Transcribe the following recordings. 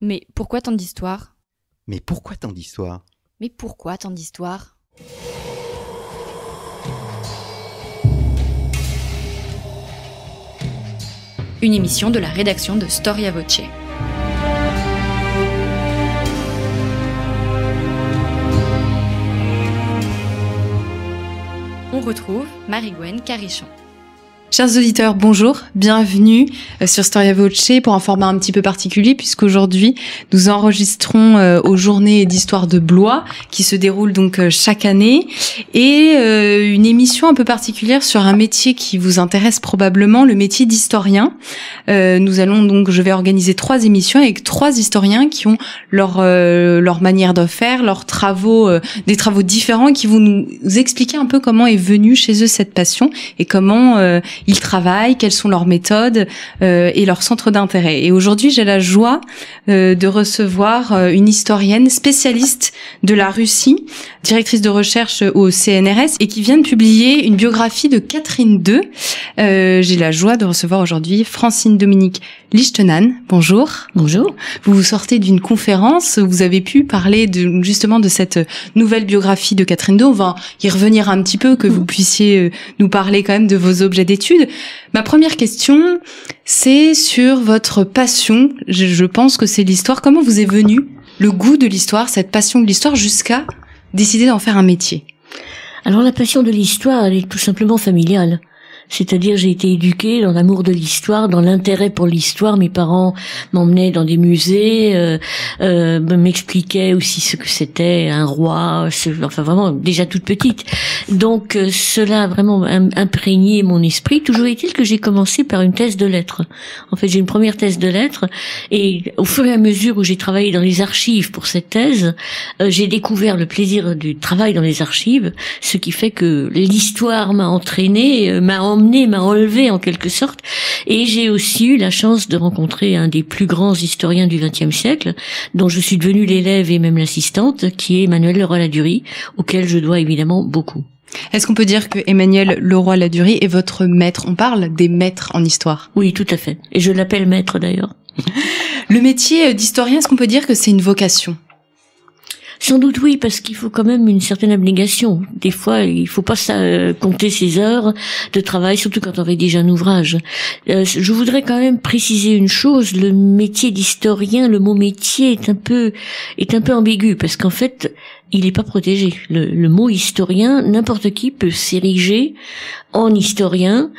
Mais pourquoi tant d'histoires? Mais pourquoi tant d'histoires? Mais pourquoi tant d'histoires? Une émission de la rédaction de Storia Voce. On retrouve Marie-Gwen Carichon. Chers auditeurs, bonjour, bienvenue sur Storia Voce pour un format un petit peu particulier puisqu'aujourd'hui nous enregistrons aux journées d'histoire de Blois qui se déroulent donc chaque année et une émission un peu particulière sur un métier qui vous intéresse probablement, le métier d'historien. Je vais organiser 3 émissions avec 3 historiens qui ont leur manière de faire, leurs travaux, des travaux différents et qui vont nous expliquer un peu comment est venue chez eux cette passion et comment ils travaillent, quelles sont leurs méthodes et leurs centres d'intérêt. Et aujourd'hui, j'ai la joie de recevoir une historienne spécialiste de la Russie, directrice de recherche au CNRS et qui vient de publier une biographie de Catherine II. J'ai la joie de recevoir aujourd'hui Francine Dominique Lichtenan. Bonjour. Bonjour. Vous sortez d'une conférence où vous avez pu parler justement de cette nouvelle biographie de Catherine II. On va y revenir un petit peu, que vous puissiez nous parler quand même de vos objets d'études. Ma première question, c'est sur votre passion. Je pense que c'est l'histoire. Comment vous est venu le goût de l'histoire, cette passion de l'histoire, jusqu'à décider d'en faire un métier? Alors la passion de l'histoire, elle est tout simplement familiale. C'est-à-dire, j'ai été éduquée dans l'amour de l'histoire, dans l'intérêt pour l'histoire. Mes parents m'emmenaient dans des musées, m'expliquaient aussi ce que c'était un roi, enfin vraiment, déjà toute petite. Donc, cela a vraiment imprégné mon esprit. Toujours est-il que j'ai commencé par une thèse de lettres. En fait, j'ai une première thèse de lettres, et au fur et à mesure où j'ai travaillé dans les archives pour cette thèse, j'ai découvert le plaisir du travail dans les archives, ce qui fait que l'histoire m'a entraînée, m'a enlevé en quelque sorte, et j'ai aussi eu la chance de rencontrer un des plus grands historiens du XXe siècle, dont je suis devenue l'élève et même l'assistante, qui est Emmanuel Leroy-Ladurie, auquel je dois évidemment beaucoup. Est-ce qu'on peut dire que Emmanuel Leroy-Ladurie est votre maître? On parle des maîtres en histoire. Oui, tout à fait. Et je l'appelle maître d'ailleurs. Le métier d'historien, est-ce qu'on peut dire que c'est une vocation? Sans doute oui, parce qu'il faut quand même une certaine abnégation. Des fois, il faut pas compter ses heures de travail, surtout quand on rédige un ouvrage. Je voudrais quand même préciser une chose, le métier d'historien, le mot métier est un peu ambigu, parce qu'en fait, il n'est pas protégé. Le mot historien, n'importe qui peut s'ériger en historien,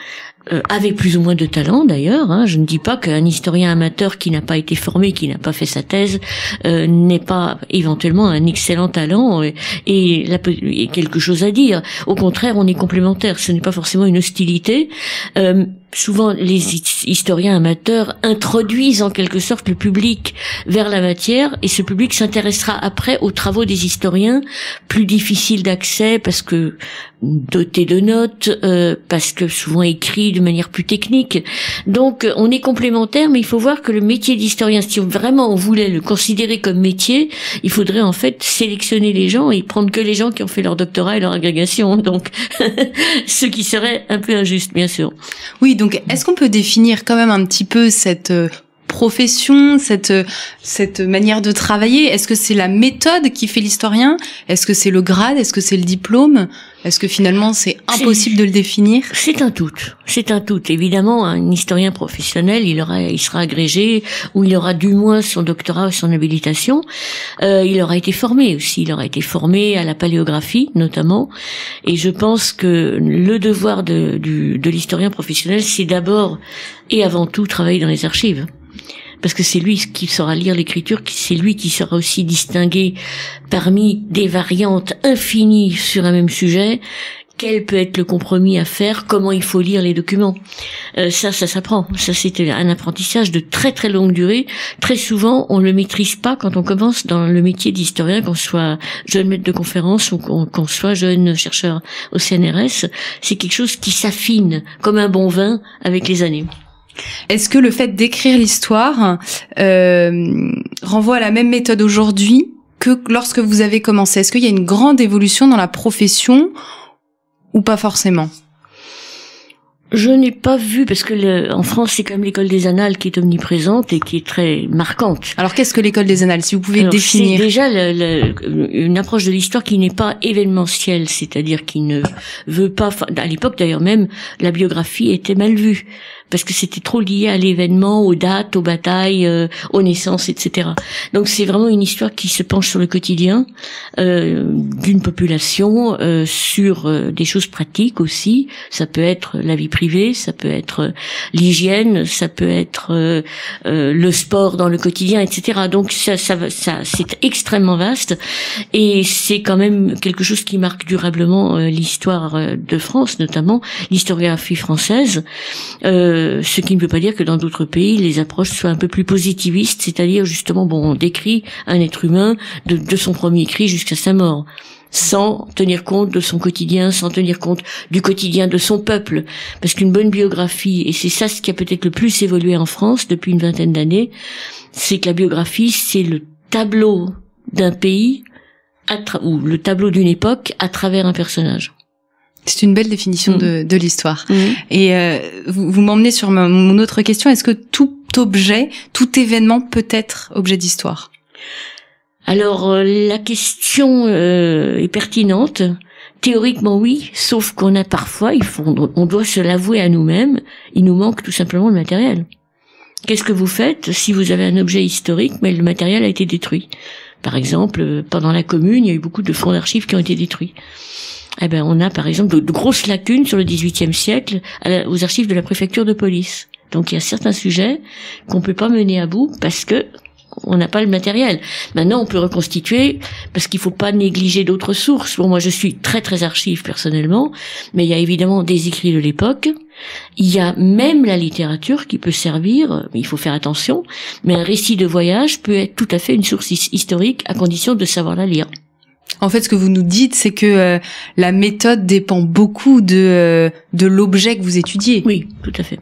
avec plus ou moins de talent d'ailleurs, hein. Je ne dis pas qu'un historien amateur qui n'a pas été formé, qui n'a pas fait sa thèse, n'est pas éventuellement un excellent talent et quelque chose à dire. Au contraire, on est complémentaires, ce n'est pas forcément une hostilité. Souvent, les historiens amateurs introduisent en quelque sorte le public vers la matière, et ce public s'intéressera après aux travaux des historiens, plus difficiles d'accès parce que dotés de notes, parce que souvent écrits de manière plus technique. Donc, on est complémentaires, mais il faut voir que le métier d'historien, si vraiment on voulait le considérer comme métier, il faudrait en fait sélectionner les gens et prendre que les gens qui ont fait leur doctorat et leur agrégation. Donc, ce qui serait un peu injuste, bien sûr. Oui, donc est-ce qu'on peut définir quand même un petit peu cette profession, cette manière de travailler? Est-ce que c'est la méthode qui fait l'historien? Est-ce que c'est le grade? Est-ce que c'est le diplôme? Est-ce que finalement c'est impossible de le définir? C'est un tout. Évidemment, un historien professionnel, il sera agrégé, ou il aura du moins son doctorat ou son habilitation. Il aura été formé aussi. Il aura été formé à la paléographie, notamment. Et je pense que le devoir de l'historien professionnel, c'est d'abord et avant tout travailler dans les archives. Parce que c'est lui qui saura lire l'écriture, c'est lui qui saura aussi distinguer parmi des variantes infinies sur un même sujet, quel peut être le compromis à faire, comment il faut lire les documents. Ça s'apprend. Ça, c'est un apprentissage de très très longue durée. Très souvent, on le maîtrise pas quand on commence dans le métier d'historien, qu'on soit jeune maître de conférence ou qu'on soit jeune chercheur au CNRS. C'est quelque chose qui s'affine comme un bon vin avec les années. Est-ce que le fait d'écrire l'histoire renvoie à la même méthode aujourd'hui que lorsque vous avez commencé? Est-ce qu'il y a une grande évolution dans la profession ou pas forcément? Je n'ai pas vu, parce que en France, c'est quand même l'école des annales qui est omniprésente et qui est très marquante. Alors, qu'est-ce que l'école des annales, si vous pouvez définir? C'est déjà une approche de l'histoire qui n'est pas événementielle, c'est-à-dire qui ne veut pas... À l'époque, d'ailleurs, même, la biographie était mal vue, parce que c'était trop lié à l'événement, aux dates, aux batailles, aux naissances, etc. Donc, c'est vraiment une histoire qui se penche sur le quotidien d'une population, sur des choses pratiques aussi. Ça peut être la vie privée, ça peut être l'hygiène, ça peut être le sport dans le quotidien, etc. Donc ça c'est extrêmement vaste et c'est quand même quelque chose qui marque durablement l'histoire de France, notamment l'historiographie française. Ce qui ne veut pas dire que dans d'autres pays les approches soient un peu plus positivistes, c'est-à-dire justement on décrit un être humain de son premier cri jusqu'à sa mort, sans tenir compte de son quotidien, sans tenir compte du quotidien de son peuple. Parce qu'une bonne biographie, et c'est ça ce qui a peut-être le plus évolué en France depuis une vingtaine d'années, c'est que la biographie, c'est le tableau d'un pays, ou le tableau d'une époque à travers un personnage. C'est une belle définition de l'histoire. Et vous m'emmenez sur mon autre question, est-ce que tout objet, tout événement peut être objet d'histoire ? Alors la question est pertinente. Théoriquement oui, sauf qu'on a parfois, on doit se l'avouer à nous-mêmes, il nous manque tout simplement le matériel. Qu'est-ce que vous faites si vous avez un objet historique mais le matériel a été détruit? Par exemple, pendant la Commune, il y a eu beaucoup de fonds d'archives qui ont été détruits. Eh ben, on a par exemple de grosses lacunes sur le XVIIIe siècle aux archives de la préfecture de police. Donc il y a certains sujets qu'on peut pas mener à bout parce que on n'a pas le matériel. Maintenant, on peut reconstituer parce qu'il faut pas négliger d'autres sources. Bon, moi, je suis très très archive personnellement, mais il y a évidemment des écrits de l'époque. Il y a même la littérature qui peut servir, mais il faut faire attention. Mais un récit de voyage peut être tout à fait une source historique à condition de savoir la lire. En fait, ce que vous nous dites, c'est que la méthode dépend beaucoup de l'objet que vous étudiez. Oui, tout à fait.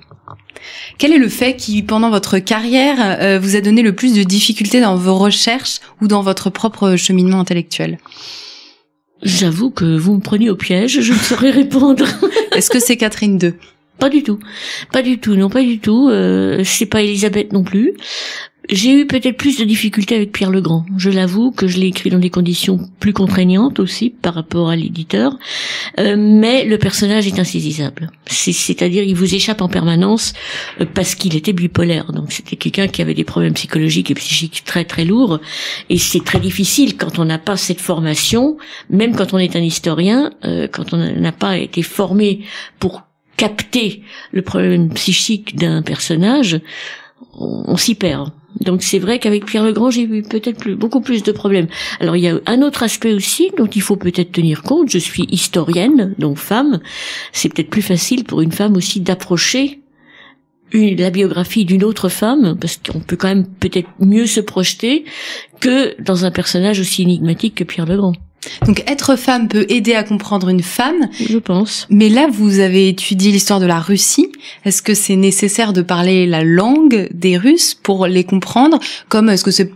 Quel est le fait qui, pendant votre carrière, vous a donné le plus de difficultés dans vos recherches ou dans votre propre cheminement intellectuel ? J'avoue que vous me prenez au piège, je ne saurais répondre. Est-ce que c'est Catherine II ? Pas du tout. Pas du tout, non, pas du tout. C'est pas Élisabeth non plus. J'ai eu peut-être plus de difficultés avec Pierre le Grand. Je l'avoue que je l'ai écrit dans des conditions plus contraignantes aussi par rapport à l'éditeur. Mais le personnage est insaisissable. C'est-à-dire, il vous échappe en permanence parce qu'il était bipolaire. Donc, c'était quelqu'un qui avait des problèmes psychologiques et psychiques très très lourds. Et c'est très difficile quand on n'a pas cette formation, même quand on est un historien, quand on n'a pas été formé pour capter le problème psychique d'un personnage, on s'y perd. Donc c'est vrai qu'avec Pierre le Grand, j'ai eu peut-être beaucoup plus de problèmes. Alors il y a un autre aspect aussi dont il faut peut-être tenir compte. Je suis historienne, donc femme. C'est peut-être plus facile pour une femme aussi d'approcher la biographie d'une autre femme, parce qu'on peut quand même peut-être mieux se projeter que dans un personnage aussi énigmatique que Pierre le Grand. Donc être femme peut aider à comprendre une femme, je pense. Mais là, vous avez étudié l'histoire de la Russie. Est-ce que c'est nécessaire de parler la langue des Russes pour les comprendre, comme est-ce que c'est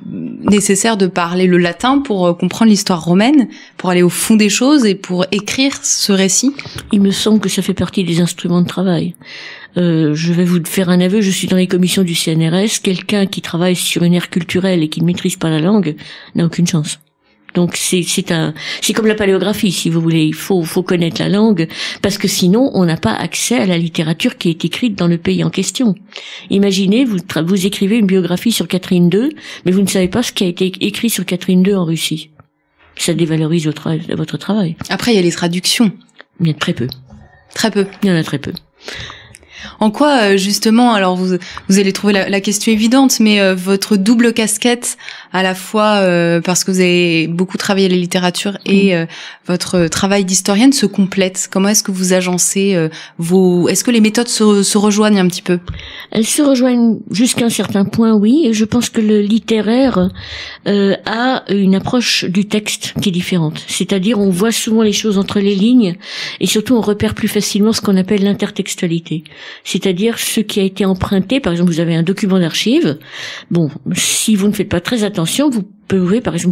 nécessaire de parler le latin pour comprendre l'histoire romaine, pour aller au fond des choses et pour écrire ce récit ? Il me semble que ça fait partie des instruments de travail. Je vais vous faire un aveu, je suis dans les commissions du CNRS. Quelqu'un qui travaille sur une aire culturelle et qui ne maîtrise pas la langue n'a aucune chance. Donc c'est comme la paléographie, si vous voulez. Il faut connaître la langue, parce que sinon on n'a pas accès à la littérature qui est écrite dans le pays en question. Imaginez, vous écrivez une biographie sur Catherine II, mais vous ne savez pas ce qui a été écrit sur Catherine II en Russie. Ça dévalorise votre travail. Après, il y a les traductions. Il y en a très peu. Très peu. Il y en a très peu. En quoi, justement, alors vous allez trouver la question évidente, mais votre double casquette, à la fois parce que vous avez beaucoup travaillé la littérature et votre travail d'historienne se complète. Comment est-ce que vous agencez est-ce que les méthodes se rejoignent un petit peu ? Elles se rejoignent jusqu'à un certain point, oui, et je pense que le littéraire a une approche du texte qui est différente. C'est-à-dire, on voit souvent les choses entre les lignes, et surtout on repère plus facilement ce qu'on appelle l'intertextualité. C'est-à-dire ce qui a été emprunté. Par exemple, vous avez un document d'archives. Bon, si vous ne faites pas très attention, vous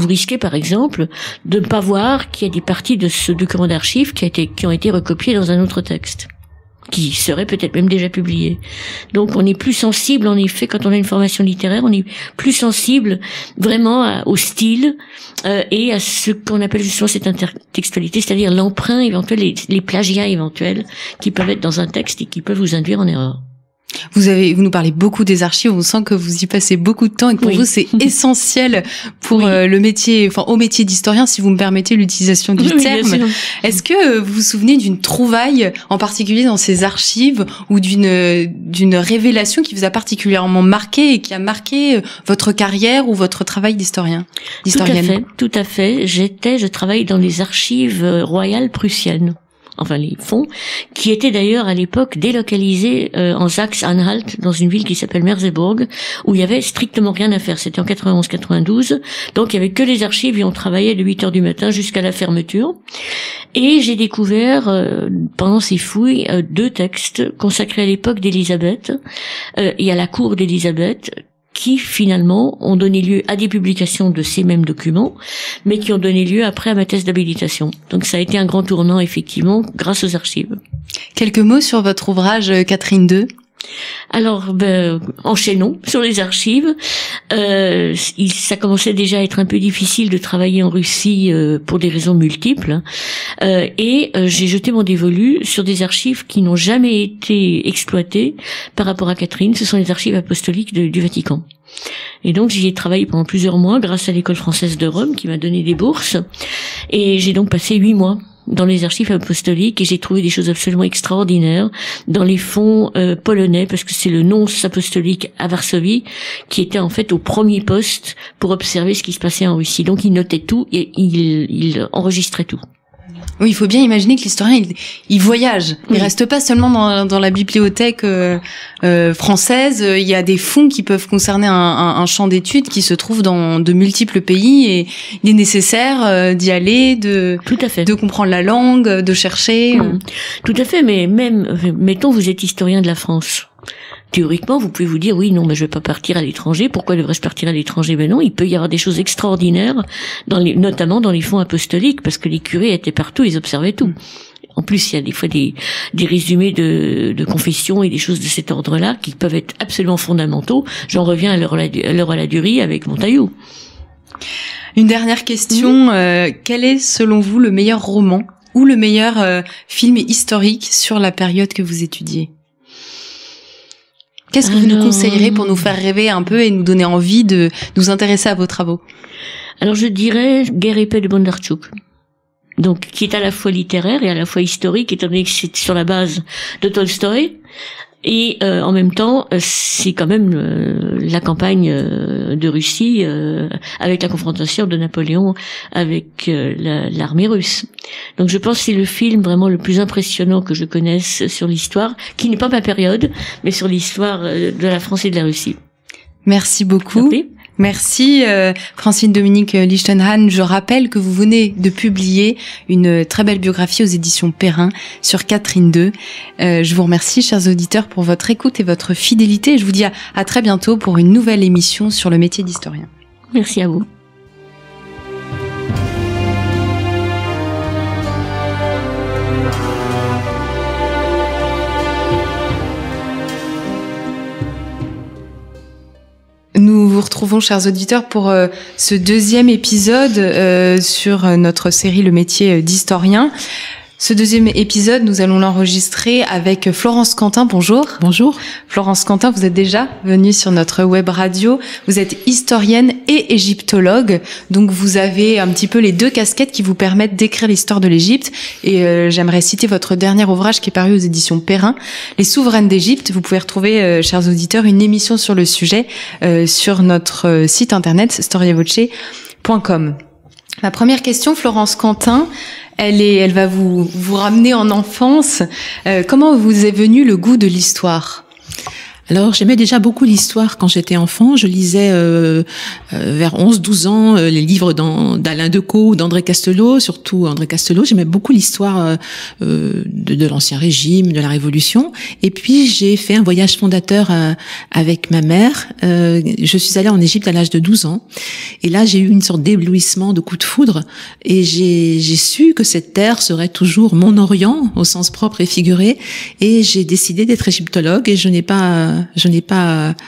risquez par exemple de ne pas voir qu'il y a des parties de ce document d'archives qui ont été recopiées dans un autre texte. qui seraient peut-être même déjà publiées. Donc on est plus sensible, en effet, quand on a une formation littéraire, on est plus sensible vraiment au style et à ce qu'on appelle justement cette intertextualité, c'est-à-dire l'emprunt éventuel, les plagiats éventuels qui peuvent être dans un texte et qui peuvent vous induire en erreur. Vous nous parlez beaucoup des archives, on sent que vous y passez beaucoup de temps et que pour vous c'est essentiel pour le métier, enfin au métier d'historien, si vous me permettez l'utilisation du terme. Est-ce que vous vous souvenez d'une trouvaille en particulier dans ces archives ou d'une révélation qui vous a particulièrement marqué et qui a marqué votre carrière ou votre travail d'historienne? Tout à fait. Je travaille dans les archives royales prussiennes. Enfin les fonds, qui étaient d'ailleurs à l'époque délocalisés en Saxe-Anhalt, dans une ville qui s'appelle Merseburg, où il y avait strictement rien à faire. C'était en 91-92, donc il y avait que les archives et on travaillait de 8h du matin jusqu'à la fermeture. Et j'ai découvert, pendant ces fouilles, 2 textes consacrés à l'époque d'Élisabeth et à la cour d'Élisabeth, qui finalement ont donné lieu à des publications de ces mêmes documents, mais qui ont donné lieu après à ma thèse d'habilitation. Donc ça a été un grand tournant, effectivement, grâce aux archives. Quelques mots sur votre ouvrage Catherine II. Alors, enchaînons sur les archives. Ça commençait déjà à être un peu difficile de travailler en Russie pour des raisons multiples. Et j'ai jeté mon dévolu sur des archives qui n'ont jamais été exploitées par rapport à Catherine. Ce sont les archives apostoliques du Vatican. Et donc j'y ai travaillé pendant plusieurs mois grâce à l'École française de Rome qui m'a donné des bourses. Et j'ai donc passé 8 mois dans les archives apostoliques et j'ai trouvé des choses absolument extraordinaires dans les fonds polonais, parce que c'est le nonce apostolique à Varsovie qui était en fait au premier poste pour observer ce qui se passait en Russie. Donc il notait tout et il enregistrait tout. Oui, il faut bien imaginer que l'historien, il voyage. Il reste pas seulement dans la bibliothèque française. Il y a des fonds qui peuvent concerner un champ d'études qui se trouve dans de multiples pays et il est nécessaire d'y aller, Tout à fait. de comprendre la langue, de chercher. Tout à fait, mais même, mettons, vous êtes historien de la France. Théoriquement, vous pouvez vous dire, oui, non, mais je vais pas partir à l'étranger. Pourquoi devrais-je partir à l'étranger? Ben non, il peut y avoir des choses extraordinaires, notamment dans les fonds apostoliques, parce que les curés étaient partout, ils observaient tout. En plus, il y a des fois des résumés de confessions et des choses de cet ordre-là qui peuvent être absolument fondamentaux. J'en reviens à l'heure à la durée avec Montaillou. Une dernière question. Quel est, selon vous, le meilleur roman ou le meilleur film historique sur la période que vous étudiez? Qu'est-ce que vous nous conseillerez pour nous faire rêver un peu et nous donner envie de nous intéresser à vos travaux? Alors je dirais Guerre et paix de Bondarchuk. Donc, qui est à la fois littéraire et à la fois historique, étant donné que c'est sur la base de Tolstoï. Et en même temps, c'est quand même la campagne de Russie avec la confrontation de Napoléon avec l'armée russe. Donc je pense que c'est le film vraiment le plus impressionnant que je connaisse sur l'histoire, qui n'est pas ma période, mais sur l'histoire de la France et de la Russie. Merci beaucoup. Merci Francine Dominique Lichtenhahn. Je rappelle que vous venez de publier une très belle biographie aux éditions Perrin sur Catherine II. Je vous remercie, chers auditeurs, pour votre écoute et votre fidélité. Je vous dis à très bientôt pour une nouvelle émission sur le métier d'historien. Merci à vous. Nous vous retrouvons, chers auditeurs, pour ce 2e épisode sur notre série Le métier d'historien. Ce 2e épisode, nous allons l'enregistrer avec Florence Quentin. Bonjour. Bonjour. Florence Quentin, vous êtes déjà venue sur notre web radio. Vous êtes historienne et égyptologue. Donc, vous avez un petit peu les 2 casquettes qui vous permettent d'écrire l'histoire de l'Égypte. Et j'aimerais citer votre dernier ouvrage qui est paru aux éditions Perrin, Les souveraines d'Égypte. Vous pouvez retrouver, chers auditeurs, une émission sur le sujet sur notre site internet storiavoce.com. Ma première question, Florence Quentin, elle va vous ramener en enfance. Comment vous est venu le goût de l'histoire? Alors, j'aimais déjà beaucoup l'histoire quand j'étais enfant. Je lisais vers 11-12 ans les livres d'Alain Decaux ou d'André Castelot, surtout André Castelot. J'aimais beaucoup l'histoire de l'Ancien Régime, de la Révolution. Et puis, j'ai fait un voyage fondateur avec ma mère. Je suis allée en Égypte à l'âge de 12 ans. Et là, j'ai eu une sorte d'éblouissement, de coup de foudre. Et j'ai su que cette terre serait toujours mon Orient, au sens propre et figuré. Et j'ai décidé d'être égyptologue et je n'ai pas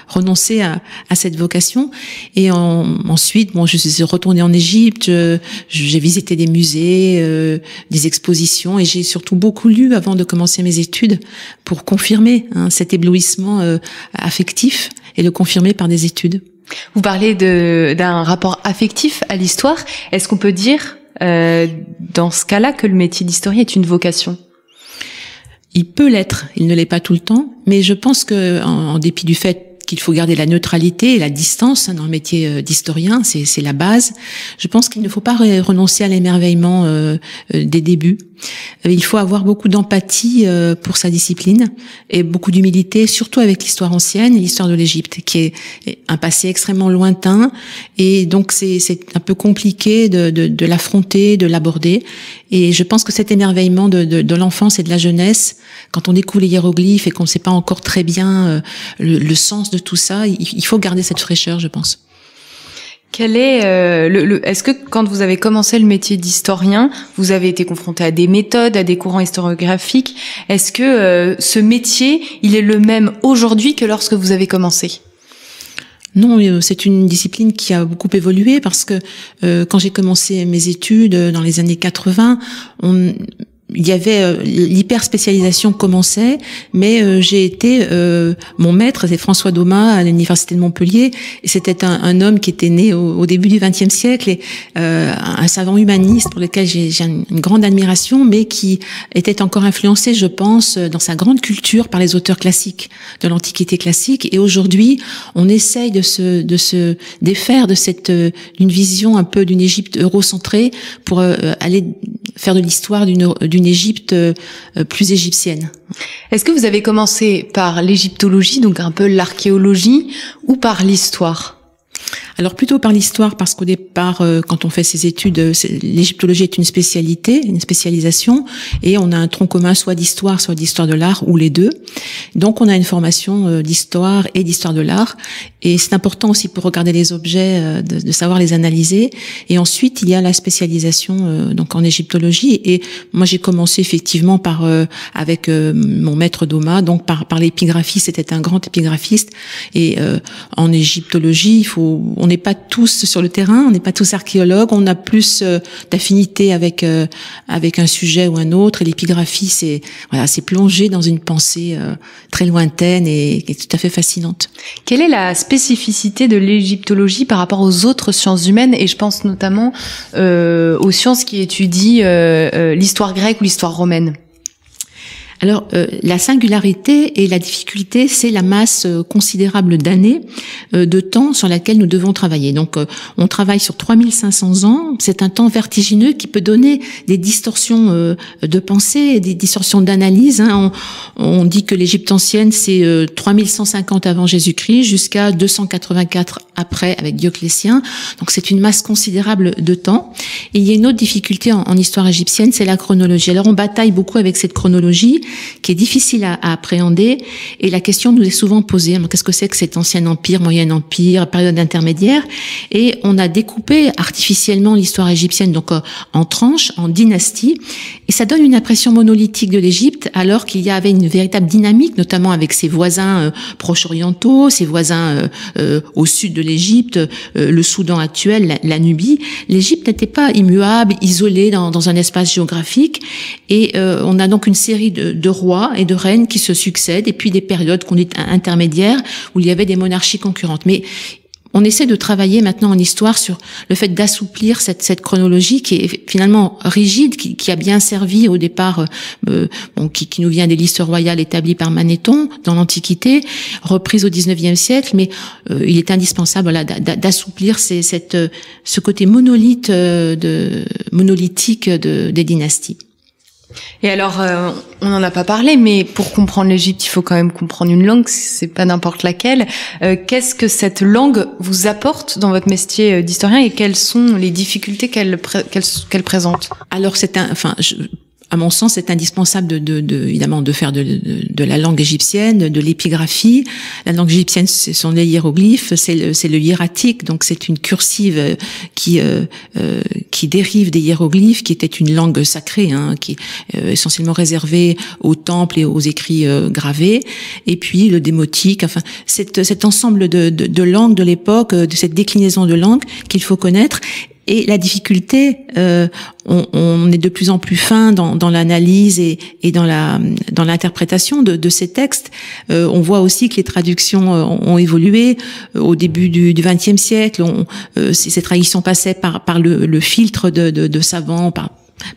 renoncé à cette vocation. Et ensuite, je suis retournée en Égypte, j'ai visité des musées, des expositions, et j'ai surtout beaucoup lu avant de commencer mes études pour confirmer cet éblouissement affectif et le confirmer par des études. Vous parlez d'un rapport affectif à l'histoire. Est-ce qu'on peut dire, dans ce cas-là, que le métier d'historien est une vocation ? Il peut l'être, il ne l'est pas tout le temps, mais je pense que, en dépit du fait qu'il faut garder la neutralité et la distance dans le métier d'historien, c'est la base. Je pense qu'il ne faut pas renoncer à l'émerveillement des débuts. Il faut avoir beaucoup d'empathie pour sa discipline et beaucoup d'humilité, surtout avec l'histoire ancienne et l'histoire de l'Égypte, qui est un passé extrêmement lointain, et donc c'est un peu compliqué de l'affronter, de l'aborder. Et je pense que cet émerveillement de l'enfance et de la jeunesse, quand on découvre les hiéroglyphes et qu'on ne sait pas encore très bien le sens de tout ça, il faut garder cette fraîcheur, je pense. Quel est est-ce que quand vous avez commencé le métier d'historien, vous avez été confronté à des méthodes, à des courants historiographiques? Est-ce que ce métier, il est le même aujourd'hui que lorsque vous avez commencé? Non, c'est une discipline qui a beaucoup évolué parce que quand j'ai commencé mes études dans les années 80, il y avait l'hyper-spécialisation commençait, mais j'ai été mon maître, c'est François Domat à l'université de Montpellier, et c'était un homme qui était né au début du XXe siècle et un savant humaniste pour lequel j'ai une grande admiration, mais qui était encore influencé, je pense, dans sa grande culture par les auteurs classiques de l'Antiquité classique. Et aujourd'hui, on essaye de se défaire de d'une vision un peu d'une Égypte eurocentrée pour aller faire de l'histoire d'une Égypte plus égyptienne. Est-ce que vous avez commencé par l'égyptologie, donc un peu l'archéologie, ou par l'histoire ? Alors plutôt par l'histoire, parce qu'au départ, quand on fait ses études, l'égyptologie est une spécialité, une spécialisation, et on a un tronc commun soit d'histoire de l'art, ou les deux. Donc on a une formation d'histoire et d'histoire de l'art, et c'est important aussi pour regarder les objets de savoir les analyser. Et ensuite il y a la spécialisation donc en égyptologie, et moi j'ai commencé effectivement par avec mon maître Domat, donc par l'épigraphie. C'était un grand épigraphiste, et en égyptologie on n'est pas tous sur le terrain, on n'est pas tous archéologues, on a plus d'affinité avec un sujet ou un autre, et l'épigraphie c'est plongé dans une pensée très lointaine et tout à fait fascinante. Quelle est la spécificité de l'égyptologie par rapport aux autres sciences humaines, et je pense notamment aux sciences qui étudient l'histoire grecque ou l'histoire romaine? Alors, la singularité et la difficulté, c'est la masse considérable d'années, de temps sur laquelle nous devons travailler. Donc, on travaille sur 3500 ans. C'est un temps vertigineux qui peut donner des distorsions de pensée, des distorsions d'analyse. On dit que l'Égypte ancienne, c'est 3150 avant Jésus-Christ jusqu'à 284 après avec Dioclétien. Donc, c'est une masse considérable de temps. Et il y a une autre difficulté en histoire égyptienne, c'est la chronologie. Alors, on bataille beaucoup avec cette chronologie qui est difficile à appréhender, et la question nous est souvent posée: qu'est-ce que c'est que cet ancien empire, moyen empire, période intermédiaire? Et on a découpé artificiellement l'histoire égyptienne donc en tranches, en dynasties, et ça donne une impression monolithique de l'Égypte, alors qu'il y avait une véritable dynamique, notamment avec ses voisins proches orientaux, ses voisins au sud de l'Égypte, le Soudan actuel, la Nubie. L'Égypte n'était pas immuable, isolée dans un espace géographique, et on a donc une série de rois et de reines qui se succèdent, et puis des périodes qu'on dit intermédiaires où il y avait des monarchies concurrentes. Mais on essaie de travailler maintenant en histoire sur le fait d'assouplir cette chronologie qui est finalement rigide, qui a bien servi au départ, qui nous vient des listes royales établies par Manéthon dans l'Antiquité, reprise au XIXe siècle, mais il est indispensable d'assouplir ce côté monolithique des dynasties. Et alors, on n'en a pas parlé, mais pour comprendre l'Égypte, il faut quand même comprendre une langue, c'est pas n'importe laquelle. Qu'est-ce que cette langue vous apporte dans votre métier d'historien et quelles sont les difficultés qu'elle présente? Alors, à mon sens, c'est indispensable évidemment de faire de la langue égyptienne, de l'épigraphie. La langue égyptienne, ce sont les hiéroglyphes, c'est le hiératique, donc c'est une cursive qui dérive des hiéroglyphes, qui était une langue sacrée, qui est essentiellement réservée aux temples et aux écrits gravés. Et puis le démotique, enfin cet ensemble de langues de l'époque, de cette déclinaison de langues qu'il faut connaître. Et la difficulté, on est de plus en plus fin dans l'analyse et dans l'interprétation de ces textes. On voit aussi que les traductions ont évolué. Au début du XXe siècle, ces traductions passaient par le filtre de savants,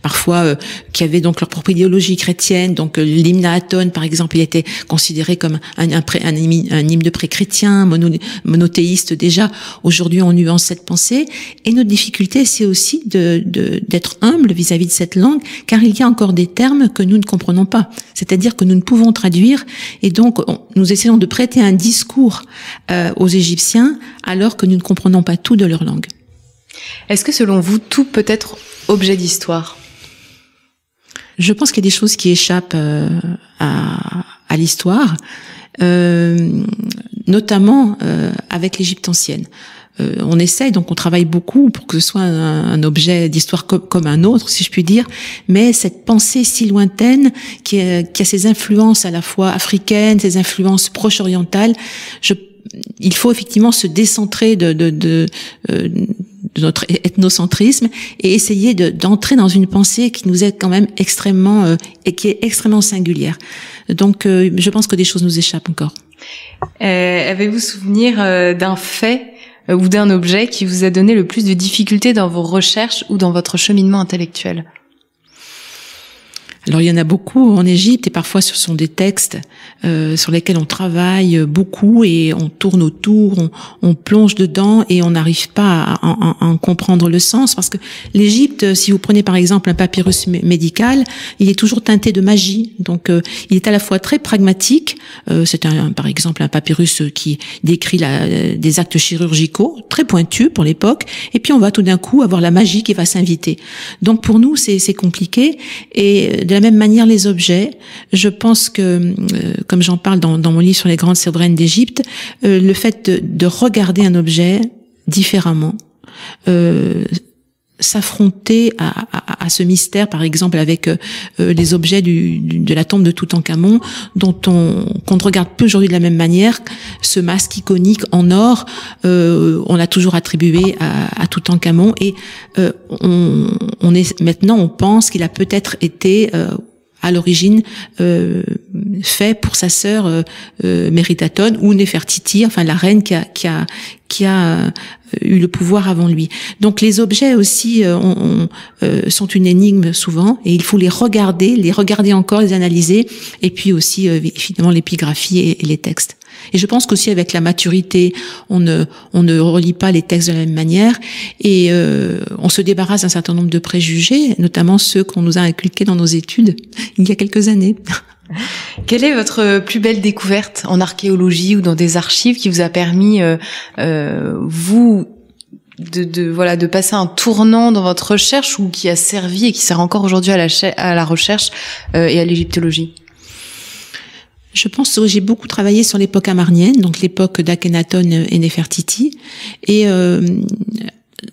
parfois qui avaient donc leur propre idéologie chrétienne. Donc l'hymne à Aton, par exemple, il était considéré comme un hymne de pré-chrétien, monothéiste déjà. Aujourd'hui, on nuance cette pensée. Et notre difficulté, c'est aussi d'être humble vis-à-vis de cette langue, car il y a encore des termes que nous ne comprenons pas. C'est-à-dire que nous ne pouvons traduire, et donc nous essayons de prêter un discours aux Égyptiens, alors que nous ne comprenons pas tout de leur langue. Est-ce que selon vous, tout peut être objet d'histoire? Je pense qu'il y a des choses qui échappent à l'histoire, notamment avec l'Égypte ancienne. On essaye, donc on travaille beaucoup pour que ce soit un objet d'histoire comme un autre, si je puis dire, mais cette pensée si lointaine qui a ses influences à la fois africaines, ses influences proche-orientales, il faut effectivement se décentrer de notre ethnocentrisme et essayer d'entrer dans une pensée qui nous est quand même extrêmement et qui est extrêmement singulière. Donc je pense que des choses nous échappent encore. Avez-vous souvenir d'un fait ou d'un objet qui vous a donné le plus de difficultés dans vos recherches ou dans votre cheminement intellectuel? Alors il y en a beaucoup en Égypte et parfois ce sont des textes sur lesquels on travaille beaucoup et on tourne autour, on plonge dedans et on n'arrive pas à en comprendre le sens, parce que l'Égypte, si vous prenez par exemple un papyrus médical, il est toujours teinté de magie, donc il est à la fois très pragmatique, c'est par exemple un papyrus qui décrit des actes chirurgicaux très pointus pour l'époque, et puis on va tout d'un coup avoir la magie qui va s'inviter. Donc pour nous c'est compliqué. Et de la même manière, les objets, je pense que, comme j'en parle dans mon livre sur les grandes souveraines d'Égypte, le fait de regarder un objet différemment, s'affronter à ce mystère, par exemple avec les objets de la tombe de Toutankhamon, qu'on ne regarde plus aujourd'hui de la même manière. Ce masque iconique en or, on l'a toujours attribué à Toutankhamon, et on pense qu'il a peut-être été à l'origine fait pour sa sœur Méritatone ou Néfertiti, enfin la reine qui a eu le pouvoir avant lui. Donc les objets aussi sont une énigme souvent, et il faut les regarder encore, les analyser, et puis aussi évidemment l'épigraphie et les textes. Et je pense qu'aussi avec la maturité, on ne relit pas les textes de la même manière, et on se débarrasse d'un certain nombre de préjugés, notamment ceux qu'on nous a inculqués dans nos études il y a quelques années. Quelle est votre plus belle découverte en archéologie ou dans des archives qui vous a permis, vous, de passer un tournant dans votre recherche, ou qui a servi et qui sert encore aujourd'hui à la recherche et à l'égyptologie? Je pense que j'ai beaucoup travaillé sur l'époque amarnienne, donc l'époque d'Akhenaton et Néfertiti, et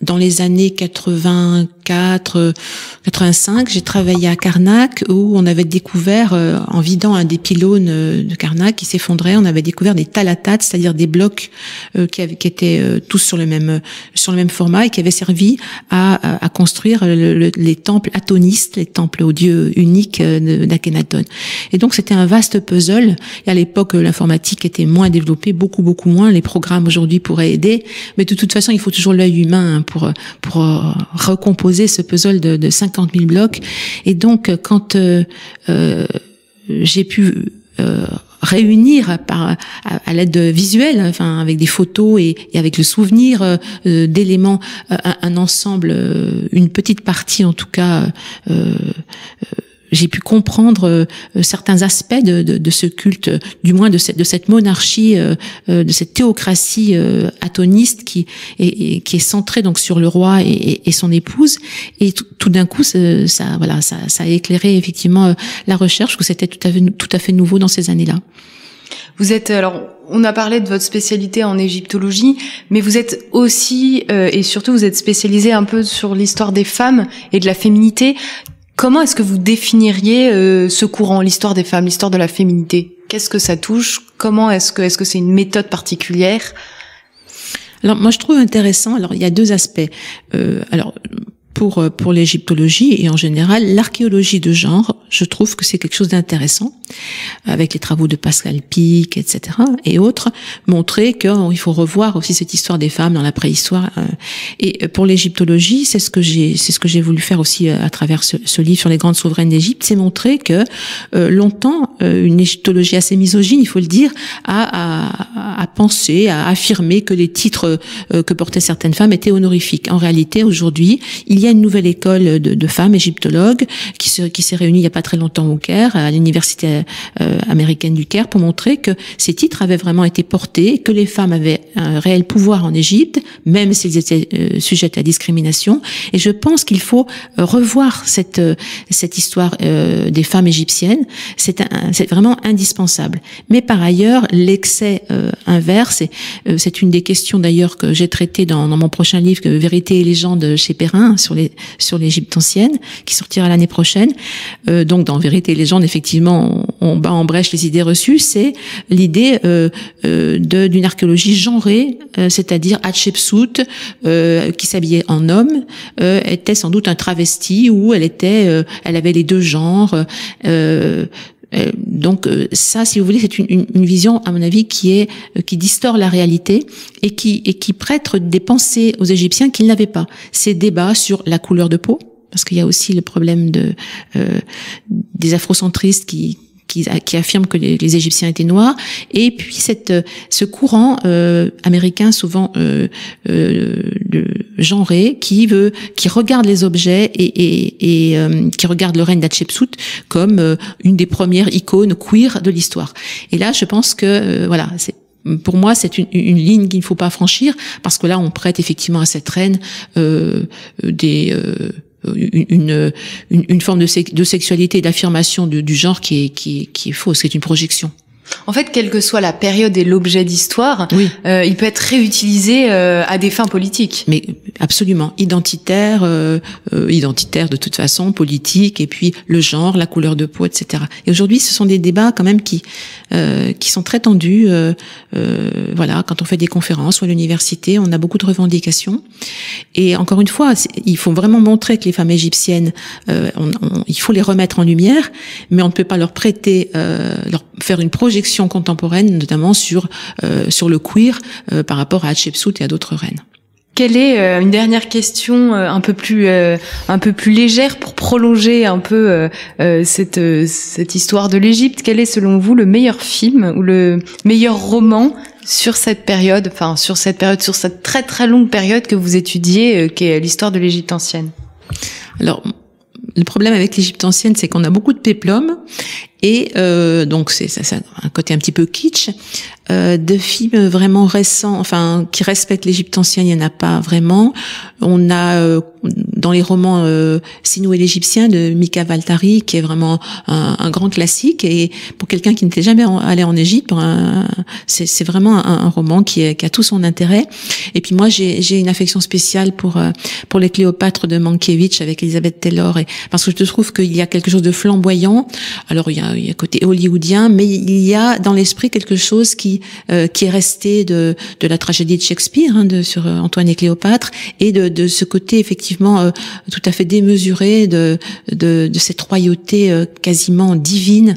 dans les années 84, 85, j'ai travaillé à Karnak, où on avait découvert, en vidant un des pylônes de Karnak qui s'effondrait, on avait découvert des talatats, c'est-à-dire des blocs qui étaient tous sur le même format, et qui avaient servi à construire les temples atonistes, les temples aux dieux uniques d'Akhenaton. Et donc c'était un vaste puzzle. Et à l'époque, l'informatique était moins développée, beaucoup moins. Les programmes aujourd'hui pourraient aider, mais de toute façon, il faut toujours l'œil humain pour recomposer ce puzzle de 50 000 blocs. Et donc, quand j'ai pu réunir à l'aide visuelle, enfin avec des photos et avec le souvenir d'éléments, un ensemble, une petite partie en tout cas j'ai pu comprendre certains aspects de ce culte, du moins de cette monarchie, de cette théocratie atoniste qui est centrée donc sur le roi et son épouse. Et tout d'un coup, ça a éclairé effectivement la recherche, que c'était tout à fait nouveau dans ces années-là. Vous êtes, alors, on a parlé de votre spécialité en égyptologie, mais vous êtes aussi, et surtout, vous êtes spécialisé un peu sur l'histoire des femmes et de la féminité. Comment est-ce que vous définiriez ce courant, l'histoire des femmes, l'histoire de la féminité? Qu'est-ce que ça touche? Comment est-ce que c'est une méthode particulière? Alors moi je trouve intéressant. Alors il y a deux aspects. Pour l'égyptologie et en général l'archéologie de genre, je trouve que c'est quelque chose d'intéressant, avec les travaux de Pascal Pic, etc. et autres, montrer qu'il faut revoir aussi cette histoire des femmes dans la préhistoire. Et pour l'égyptologie, c'est ce que j'ai voulu faire aussi à travers ce livre sur les grandes souveraines d'Égypte, c'est montrer que longtemps une égyptologie assez misogyne, il faut le dire, a pensé, a affirmé que les titres que portaient certaines femmes étaient honorifiques. En réalité, aujourd'hui, il y a une nouvelle école de femmes égyptologues qui s'est réunie il n'y a pas très longtemps au Caire, à l'université américaine du Caire, pour montrer que ces titres avaient vraiment été portés, que les femmes avaient un réel pouvoir en Égypte, même s'ils étaient sujettes à discrimination. Et je pense qu'il faut revoir cette histoire des femmes égyptiennes. C'est vraiment indispensable. Mais par ailleurs, l'excès inverse, c'est une des questions d'ailleurs que j'ai traitées dans mon prochain livre, Vérité et légende chez Perrin, sur l'Égypte ancienne, qui sortira l'année prochaine. Donc dans Vérité et légende, effectivement, on bat en brèche les idées reçues. C'est l'idée d'une archéologie genrée, c'est-à-dire Hatshepsut, qui s'habillait en homme, était sans doute un travesti, ou elle avait les deux genres. Donc ça, si vous voulez, c'est une vision, à mon avis, qui distord la réalité et qui prête des pensées aux Égyptiens qu'ils n'avaient pas. Ces débats sur la couleur de peau, parce qu'il y a aussi le problème des afrocentristes qui affirment que les Égyptiens étaient noirs, et puis ce courant américain souvent genré qui regarde les objets et qui regarde le règne d'Hatshepsut comme une des premières icônes queer de l'histoire. Et là, je pense que pour moi, c'est une ligne qu'il ne faut pas franchir, parce que là, on prête effectivement à cette reine une forme de sexualité et d'affirmation du genre qui est fausse, qui est une projection. En fait, quelle que soit la période et l'objet d'histoire, oui. Il peut être réutilisé à des fins politiques. Mais absolument, identitaire de toute façon, politique, et puis le genre, la couleur de peau, etc. Et aujourd'hui, ce sont des débats quand même qui sont très tendus. Quand on fait des conférences ou à l'université, on a beaucoup de revendications. Et encore une fois, il faut vraiment montrer que les femmes égyptiennes, il faut les remettre en lumière, mais on ne peut pas leur prêter, leur faire une projection contemporaine, notamment sur le queer par rapport à Hatshepsut et à d'autres reines. Quelle est une dernière question un peu plus légère pour prolonger un peu cette histoire de l'Égypte? Quel est selon vous le meilleur film ou le meilleur roman sur cette période, sur cette très très longue période que vous étudiez, qui est l'histoire de l'Égypte ancienne? Alors, le problème avec l'Égypte ancienne, c'est qu'on a beaucoup de péplum, et donc c'est un côté un petit peu kitsch. De films vraiment récents, qui respectent l'Égypte ancienne, il n'y en a pas vraiment. On a dans les romans Sinou et l'Égyptien de Mika Waltari, qui est vraiment un grand classique, et pour quelqu'un qui n'était jamais allé en Égypte, c'est vraiment un roman qui a tout son intérêt. Et puis moi, j'ai une affection spéciale pour les Cléopâtres de Mankiewicz avec Elizabeth Taylor, parce que je trouve qu'il y a quelque chose de flamboyant. Alors il y a un côté hollywoodien, mais il y a dans l'esprit quelque chose qui est resté de la tragédie de Shakespeare, sur Antoine et Cléopâtre, et de ce côté effectivement tout à fait démesuré de cette royauté quasiment divine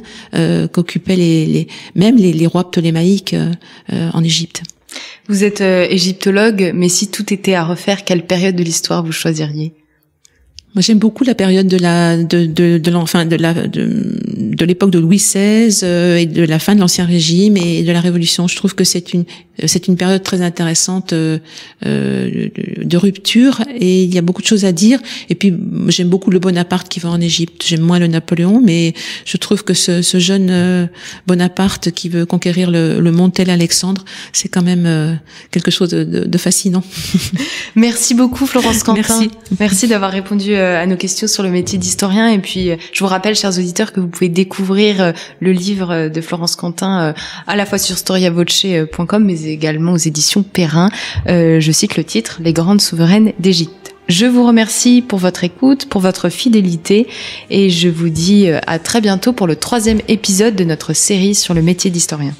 qu'occupaient même les rois ptolémaïques en Égypte. Vous êtes égyptologue, mais si tout était à refaire, quelle période de l'histoire vous choisiriez? Moi, j'aime beaucoup la période de l'époque de Louis XVI et de la fin de l'Ancien Régime et de la Révolution. Je trouve que c'est c'est une période très intéressante de rupture, et il y a beaucoup de choses à dire. Et puis j'aime beaucoup le Bonaparte qui va en Égypte. J'aime moins le Napoléon, mais je trouve que ce jeune Bonaparte qui veut conquérir le monde tel Alexandre, c'est quand même quelque chose de fascinant. Merci beaucoup Florence Quentin. Merci d'avoir répondu à nos questions sur le métier d'historien. Et puis je vous rappelle, chers auditeurs, que vous pouvez découvrir le livre de Florence Quentin à la fois sur storiavoce.com mais également aux éditions Perrin. Je cite le titre, Les grandes souveraines d'Égypte. Je vous remercie pour votre écoute, pour votre fidélité, et je vous dis à très bientôt pour le 3e épisode de notre série sur le métier d'historien.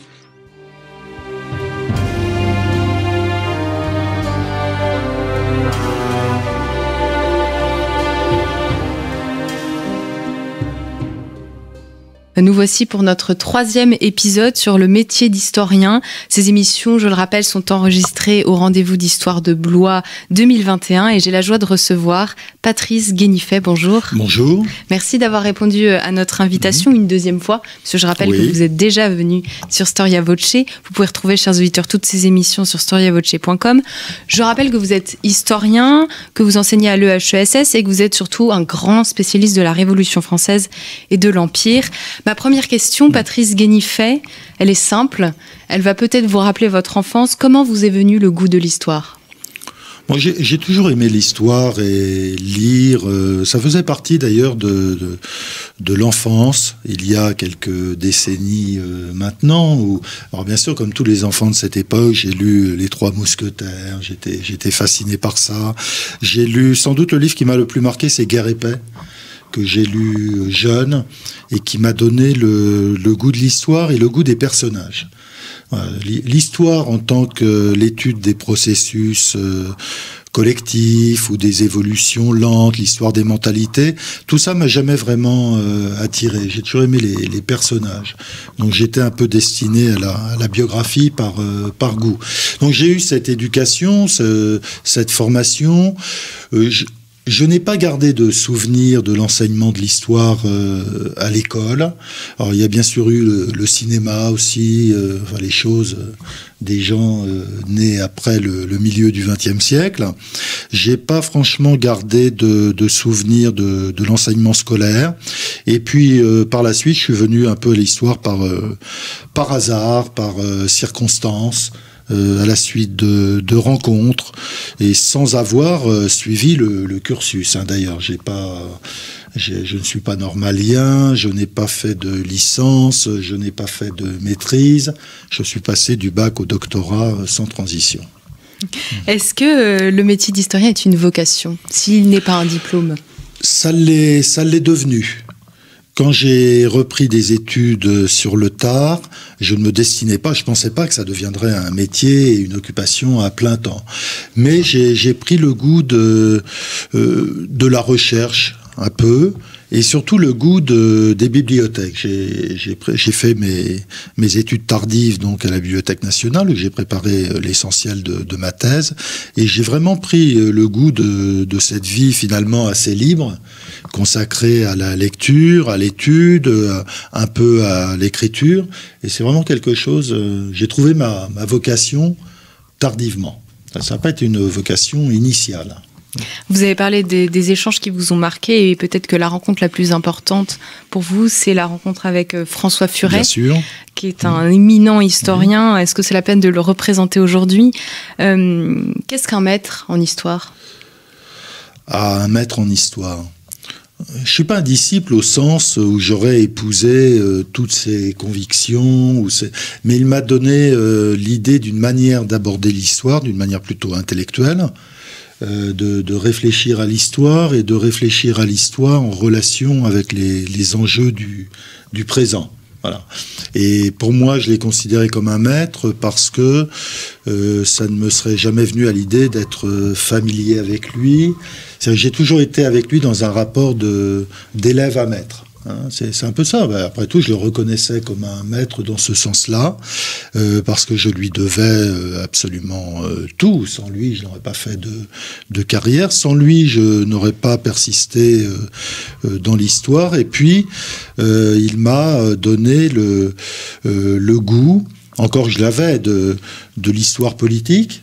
Nous voici pour notre 3e épisode sur le métier d'historien. Ces émissions, je le rappelle, sont enregistrées au rendez-vous d'histoire de Blois 2021 et j'ai la joie de recevoir Patrice Guénifet. Bonjour. Bonjour. Merci d'avoir répondu à notre invitation une 2e fois, parce que je rappelle que vous êtes déjà venu sur Storia Voce. Vous pouvez retrouver, chers auditeurs, toutes ces émissions sur storiavoce.com. Je rappelle que vous êtes historien, que vous enseignez à l'EHESS et que vous êtes surtout un grand spécialiste de la Révolution française et de l'Empire. Ma première question, Patrice Guénifet, elle est simple. Elle va peut-être vous rappeler votre enfance. Comment vous est venu le goût de l'histoire ? Moi, j'ai toujours aimé l'histoire et lire. Ça faisait partie d'ailleurs de l'enfance, il y a quelques décennies maintenant. Alors bien sûr, comme tous les enfants de cette époque, j'ai lu Les Trois Mousquetaires, j'étais fasciné par ça. J'ai lu, sans doute le livre qui m'a le plus marqué, c'est Guerre et Paix, que j'ai lu jeune et qui m'a donné le goût de l'histoire et le goût des personnages. Voilà, l'histoire en tant que l'étude des processus collectifs ou des évolutions lentes, l'histoire des mentalités, tout ça m'a jamais vraiment attiré. J'ai toujours aimé les personnages. Donc j'étais un peu destiné à la biographie par goût. Donc j'ai eu cette éducation, cette formation. Je n'ai pas gardé de souvenirs de l'enseignement de l'histoire à l'école. Alors, il y a bien sûr eu le cinéma aussi, les choses des gens nés après le milieu du XXe siècle. J'ai pas franchement gardé de souvenirs de l'enseignement scolaire. Et puis, par la suite, je suis venu un peu à l'histoire par hasard, par circonstance, à la suite de rencontres et sans avoir suivi le cursus. D'ailleurs, je ne suis pas normalien, je n'ai pas fait de licence, je n'ai pas fait de maîtrise. Je suis passé du bac au doctorat sans transition. Est-ce que le métier d'historien est une vocation, s'il n'est pas un diplôme ? Ça l'est devenu. Quand j'ai repris des études sur le tard, je ne me destinais pas, je ne pensais pas que ça deviendrait un métier et une occupation à plein temps. Mais j'ai pris le goût de la recherche un peu, et surtout le goût des bibliothèques. J'ai fait mes études tardives donc à la Bibliothèque nationale, où j'ai préparé l'essentiel de ma thèse, et j'ai vraiment pris le goût de cette vie finalement assez libre, consacrée à la lecture, à l'étude, un peu à l'écriture, et c'est vraiment quelque chose, j'ai trouvé ma vocation tardivement. Ça n'a pas été une vocation initiale. Vous avez parlé des échanges qui vous ont marqué, et peut-être que la rencontre la plus importante pour vous, c'est la rencontre avec François Furet, bien sûr, qui est un éminent historien. Est-ce que c'est la peine de le représenter aujourd'hui ? Qu'est-ce qu'un maître en histoire ? Un maître en histoire. Je suis pas un disciple au sens où j'aurais épousé toutes ses convictions, mais il m'a donné l'idée d'une manière d'aborder l'histoire, d'une manière plutôt intellectuelle, de réfléchir à l'histoire et de réfléchir à l'histoire en relation avec les enjeux du présent. Voilà. Et pour moi, je l'ai considéré comme un maître parce que ça ne me serait jamais venu à l'idée d'être familier avec lui. J'ai toujours été avec lui dans un rapport d'élève à maître. C'est un peu ça. Après tout, je le reconnaissais comme un maître dans ce sens-là, parce que je lui devais absolument tout. Sans lui, je n'aurais pas fait de carrière. Sans lui, je n'aurais pas persisté dans l'histoire. Et puis, il m'a donné le goût encore je l'avais, de l'histoire politique,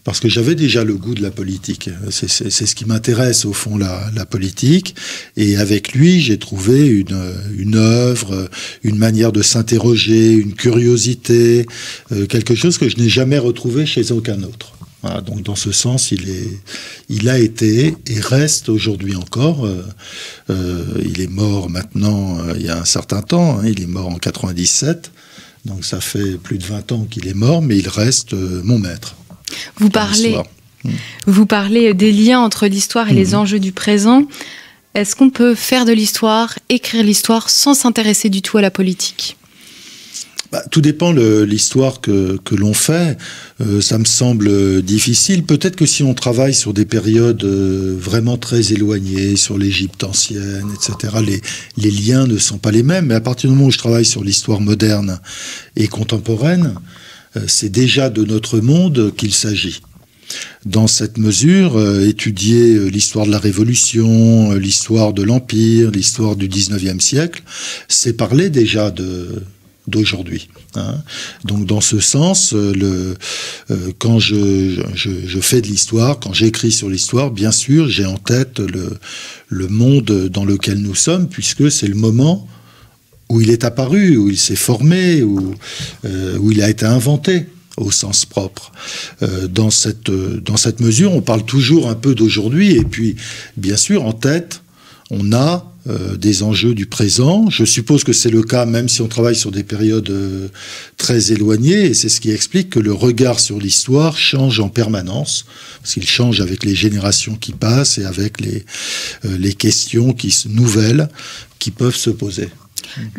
parce que j'avais déjà le goût de la politique. C'est ce qui m'intéresse, au fond, la politique. Et avec lui, j'ai trouvé une œuvre, une manière de s'interroger, une curiosité, quelque chose que je n'ai jamais retrouvé chez aucun autre. Voilà, donc dans ce sens, il a été et reste aujourd'hui encore. Il est mort maintenant, il y a un certain temps, hein, il est mort en 97, donc ça fait plus de 20 ans qu'il est mort, mais il reste mon maître. Vous parlez des liens entre l'histoire et les enjeux du présent. Est-ce qu'on peut faire de l'histoire, écrire l'histoire, sans s'intéresser du tout à la politique ? Tout dépend de l'histoire que l'on fait. Ça me semble difficile. Peut-être que si on travaille sur des périodes vraiment très éloignées, sur l'Égypte ancienne, etc., les liens ne sont pas les mêmes. Mais à partir du moment où je travaille sur l'histoire moderne et contemporaine, c'est déjà de notre monde qu'il s'agit. Dans cette mesure, étudier l'histoire de la Révolution, l'histoire de l'Empire, l'histoire du 19e siècle, c'est parler déjà d'aujourd'hui. Hein. Donc dans ce sens, quand je fais de l'histoire, quand j'écris sur l'histoire, bien sûr, j'ai en tête le monde dans lequel nous sommes, puisque c'est le moment où il est apparu, où il s'est formé, où il a été inventé au sens propre. Dans cette mesure, on parle toujours un peu d'aujourd'hui, et puis, bien sûr, en tête, on a des enjeux du présent. Je suppose que c'est le cas, même si on travaille sur des périodes très éloignées, et c'est ce qui explique que le regard sur l'histoire change en permanence, parce qu'il change avec les générations qui passent et avec les questions nouvelles qui peuvent se poser.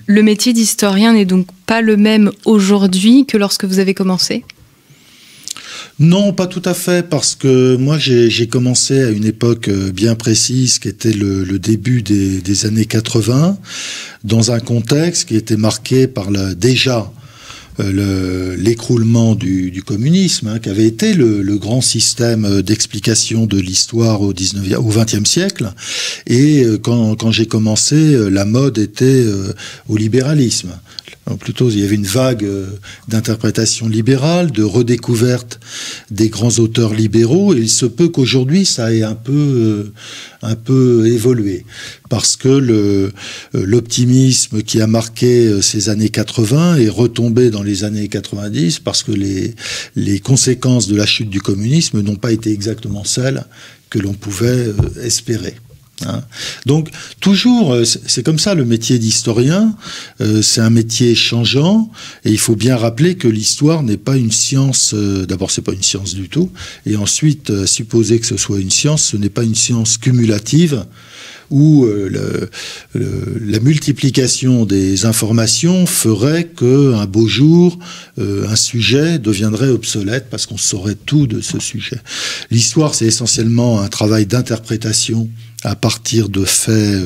Le métier d'historien n'est donc pas le même aujourd'hui que lorsque vous avez commencé ? Non, pas tout à fait, parce que moi j'ai commencé à une époque bien précise qui était le début des années 80, dans un contexte qui était marqué par l'écroulement du communisme, hein, qui avait été le grand système d'explication de l'histoire au XXe siècle. Et quand j'ai commencé, la mode était au libéralisme. Plutôt, il y avait une vague d'interprétation libérale, de redécouverte des grands auteurs libéraux, et il se peut qu'aujourd'hui, ça ait un peu évolué. Parce que l'optimisme qui a marqué ces années 80 est retombé dans les années 90, parce que les conséquences de la chute du communisme n'ont pas été exactement celles que l'on pouvait espérer. Hein. Donc toujours, c'est comme ça le métier d'historien, c'est un métier changeant, et il faut bien rappeler que l'histoire n'est pas une science, d'abord c'est pas une science du tout, et ensuite supposer que ce soit une science, ce n'est pas une science cumulative, où la multiplication des informations ferait qu'un beau jour, un sujet deviendrait obsolète parce qu'on saurait tout de ce sujet. L'histoire, c'est essentiellement un travail d'interprétation à partir de faits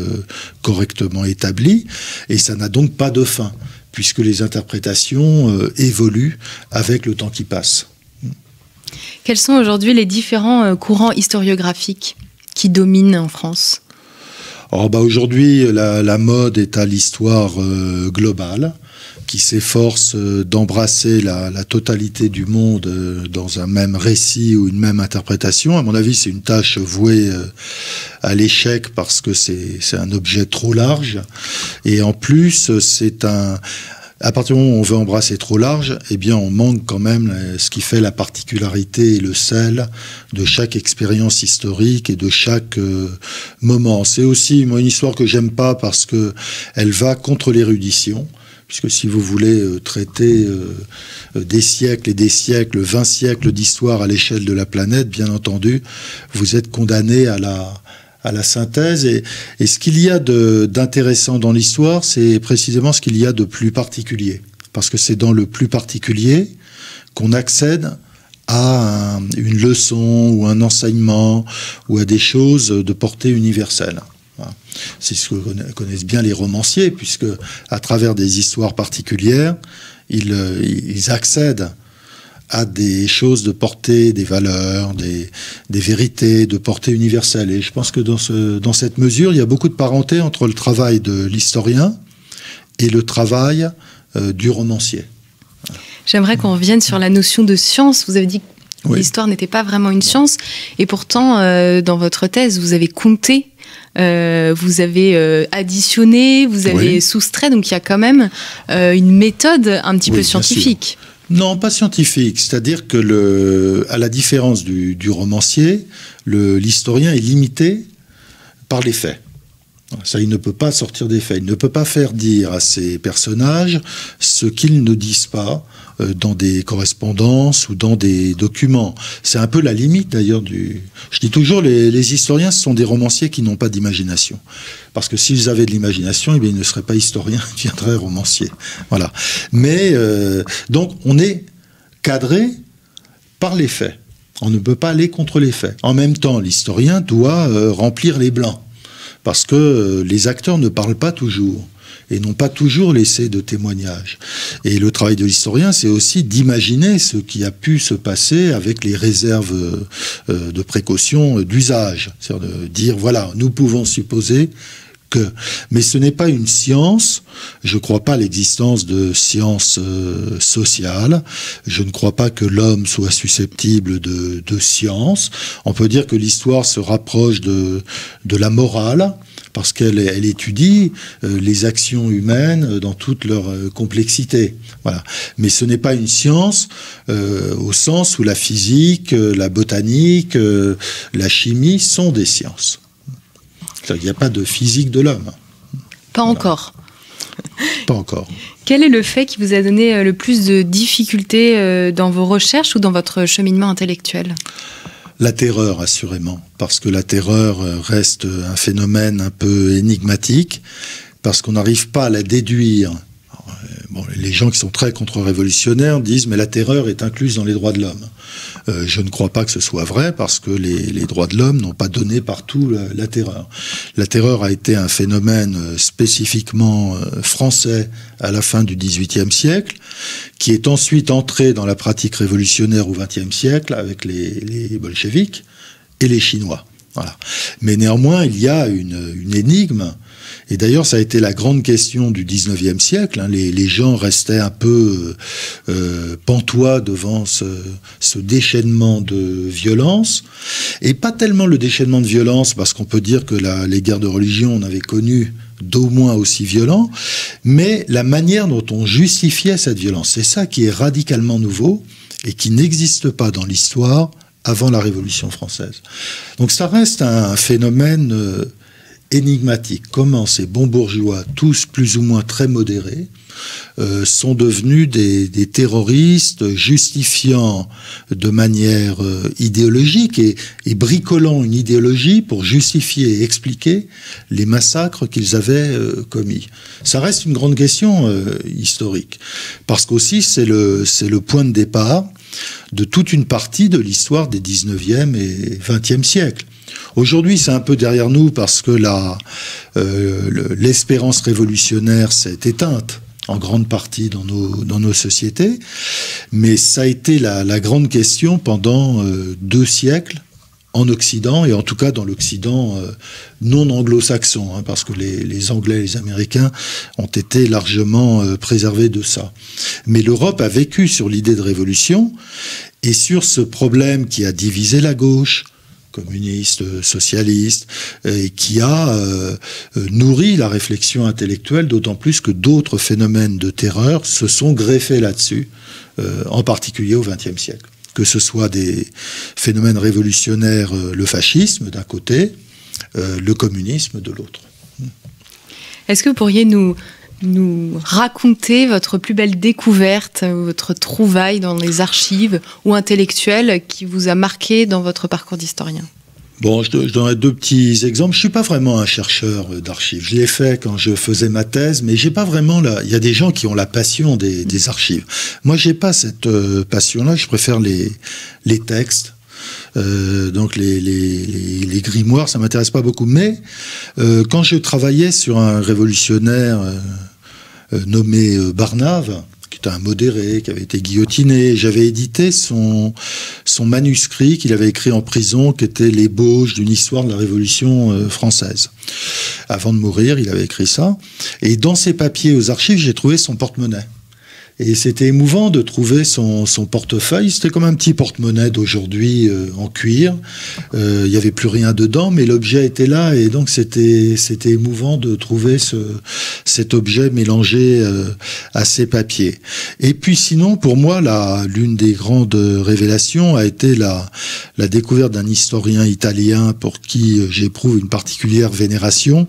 correctement établis, et ça n'a donc pas de fin, puisque les interprétations évoluent avec le temps qui passe. Quels sont aujourd'hui les différents courants historiographiques qui dominent en France ? Aujourd'hui, la mode est à l'histoire globale, qui s'efforce d'embrasser la totalité du monde dans un même récit ou une même interprétation. À mon avis, c'est une tâche vouée à l'échec, parce que c'est un objet trop large. Et en plus, à partir du moment où on veut embrasser trop large, eh bien, on manque quand même ce qui fait la particularité et le sel de chaque expérience historique et de chaque moment. C'est aussi, moi, une histoire que j'aime pas, parce que elle va contre l'érudition. Puisque si vous voulez traiter des siècles et des siècles, 20 siècles d'histoire à l'échelle de la planète, bien entendu, vous êtes condamné à la synthèse. Et ce qu'il y a d'intéressant dans l'histoire, c'est précisément ce qu'il y a de plus particulier. Parce que c'est dans le plus particulier qu'on accède à une leçon ou un enseignement ou à des choses de portée universelle. C'est ce que connaissent bien les romanciers, puisque à travers des histoires particulières, ils accèdent à des choses de portée, des valeurs, des vérités de portée universelle. Et je pense que dans cette mesure, il y a beaucoup de parenté entre le travail de l'historien et le travail du romancier. J'aimerais qu'on revienne sur la notion de science. Vous avez dit que l'histoire n'était pas vraiment une science, et pourtant, dans votre thèse, vous avez compté, vous avez additionné, vous avez soustrait, donc il y a quand même une méthode un petit peu scientifique. Non, pas scientifique. C'est-à-dire que, à la différence du romancier, l'historien est limité par les faits. Ça, il ne peut pas sortir des faits. Il ne peut pas faire dire à ses personnages ce qu'ils ne disent pas dans des correspondances ou dans des documents. C'est un peu la limite, d'ailleurs, Je dis toujours, les historiens, ce sont des romanciers qui n'ont pas d'imagination. Parce que s'ils avaient de l'imagination, eh bien, ils ne seraient pas historiens, ils deviendraient romanciers. Voilà. Mais, donc, on est cadré par les faits. On ne peut pas aller contre les faits. En même temps, l'historien doit remplir les blancs. Parce que les acteurs ne parlent pas toujours et n'ont pas toujours laissé de témoignages. Et le travail de l'historien, c'est aussi d'imaginer ce qui a pu se passer avec les réserves de précaution d'usage. C'est-à-dire de dire, voilà, nous pouvons supposer que... Mais ce n'est pas une science. Je ne crois pas à l'existence de sciences sociales. Je ne crois pas que l'homme soit susceptible de science. On peut dire que l'histoire se rapproche de la morale, parce qu'elle étudie les actions humaines dans toute leur complexité. Voilà. Mais ce n'est pas une science au sens où la physique, la botanique, la chimie sont des sciences. Il n'y a pas de physique de l'homme. Pas encore. Pas encore. Quel est le fait qui vous a donné le plus de difficultés dans vos recherches ou dans votre cheminement intellectuel ? La terreur, assurément, parce que la terreur reste un phénomène un peu énigmatique, parce qu'on n'arrive pas à la déduire. Bon, les gens qui sont très contre-révolutionnaires disent « mais la terreur est incluse dans les droits de l'homme ». Je ne crois pas que ce soit vrai, parce que les droits de l'homme n'ont pas donné partout la terreur. La terreur a été un phénomène spécifiquement français à la fin du XVIIIe siècle, qui est ensuite entré dans la pratique révolutionnaire au XXe siècle avec les bolcheviks et les Chinois. Voilà. Mais néanmoins, il y a une énigme. Et d'ailleurs, ça a été la grande question du XIXe siècle. Hein. Les gens restaient un peu pantois devant ce déchaînement de violence. Et pas tellement le déchaînement de violence, parce qu'on peut dire que les guerres de religion, on avait connu d'au moins aussi violents, mais la manière dont on justifiait cette violence. C'est ça qui est radicalement nouveau et qui n'existe pas dans l'histoire avant la Révolution française. Donc ça reste un phénomène énigmatique. Comment ces bons bourgeois, tous plus ou moins très modérés, sont devenus des terroristes justifiant de manière idéologique et bricolant une idéologie pour justifier et expliquer les massacres qu'ils avaient commis. Ça reste une grande question historique, parce qu'aussi c'est le point de départ de toute une partie de l'histoire des 19e et 20e siècles. Aujourd'hui, c'est un peu derrière nous parce que l'espérance révolutionnaire s'est éteinte en grande partie dans nos sociétés, mais ça a été la grande question pendant 2 siècles en Occident, et en tout cas dans l'Occident non anglo-saxon, hein, parce que les Anglais et les Américains ont été largement préservés de ça. Mais l'Europe a vécu sur l'idée de révolution et sur ce problème qui a divisé la gauche, communiste, socialiste, et qui a nourri la réflexion intellectuelle, d'autant plus que d'autres phénomènes de terreur se sont greffés là-dessus, en particulier au XXe siècle. Que ce soit des phénomènes révolutionnaires, le fascisme d'un côté, le communisme de l'autre. Est-ce que vous pourriez nous raconter votre plus belle découverte, votre trouvaille dans les archives ou intellectuelles qui vous a marqué dans votre parcours d'historien ? Bon, je donnerai 2 petits exemples. Je suis pas vraiment un chercheur d'archives. Je l'ai fait quand je faisais ma thèse, mais j'ai pas vraiment il y a des gens qui ont la passion des archives. Moi, j'ai pas cette passion-là. Je préfère les textes. Donc les grimoires, ça m'intéresse pas beaucoup. Mais quand je travaillais sur un révolutionnaire nommé Barnave, qui était un modéré, qui avait été guillotiné, j'avais édité son manuscrit qu'il avait écrit en prison, qui était l'ébauche d'une histoire de la Révolution française. Avant de mourir, il avait écrit ça. Et dans ses papiers aux archives, j'ai trouvé son porte-monnaie. Et c'était émouvant de trouver son portefeuille. C'était comme un petit porte-monnaie d'aujourd'hui en cuir. Il n'y avait plus rien dedans, mais l'objet était là. Et donc, c'était émouvant de trouver cet objet mélangé à ces papiers. Et puis, sinon, pour moi, l'une des grandes révélations a été la découverte d'un historien italien pour qui j'éprouve une particulière vénération,